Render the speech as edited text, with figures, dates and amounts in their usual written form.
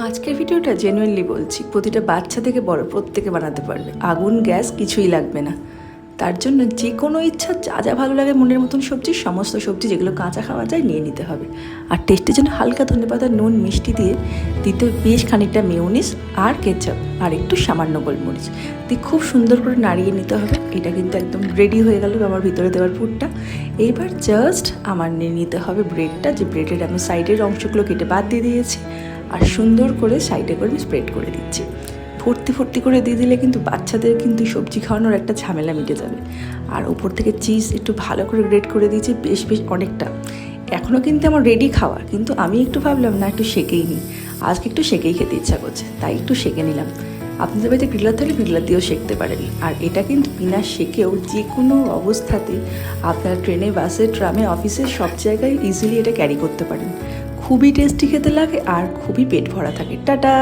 আজকের ভিডিওটা জেনুইনলি বলছি, প্রতিটা বাচ্চা থেকে বড় প্রত্যেকে বানাতে পারবে। আগুন গ্যাস কিছুই লাগবে না। তার জন্য যে কোনো ইচ্ছা যা যা ভালো লাগে মনের মতন সবজি, সমস্ত সবজি যেগুলো কাঁচা খাওয়া যায় নিয়ে নিতে হবে। আর টেস্টের জন্য হালকা ধনেপাতা, নুন, মিষ্টি দিয়ে দিতে বেশ খানিকটা মেয়োনিজ আর কেচাপ আর একটু সামান্য গোলমরিচ দিয়ে খুব সুন্দর করে নাড়িয়ে নিতে হবে। এটা কিন্তু একদম রেডি হয়ে গেল আমার ভিতরে দেওয়ার পুরটা। এইবার জাস্ট আমার নিয়ে নিতে হবে ব্রেডটা, যে ব্রেডের আমি সাইডের অংশগুলো কেটে বাদ দিয়ে দিয়েছি আর সুন্দর করে সাইডে করে স্প্রেড করে দিচ্ছি। ভর্তি ভর্তি করে দিয়ে দিলে কিন্তু বাচ্চাদের কিন্তু সবজি খাওয়ানোর একটা ঝামেলা মিটে যাবে। আর উপর থেকে চিজ একটু ভালো করে গ্রেট করে দিয়েছি, বেশ অনেকটা। এখনও কিন্তু আমার রেডি খাওয়া, কিন্তু আমি একটু ভাবলাম না একটু সেকেই নিই। আজকে একটু সেকেই খেতে ইচ্ছা করছে, তাই একটু সেকে নিলাম। আপনাদের বাড়িতে গ্রিলার থাকলে গ্রিলার দিয়েও সেঁকতে পারেন। আর এটা কিন্তু বিনা সেকেও যে কোনো অবস্থাতেই আপনারা ট্রেনে, বাসে, ট্রামে, অফিসে সব জায়গায় ইজিলি এটা ক্যারি করতে পারেন। খুবই টেস্টি খেতে লাগে আর খুবই পেট ভরা থাকে। টাটা।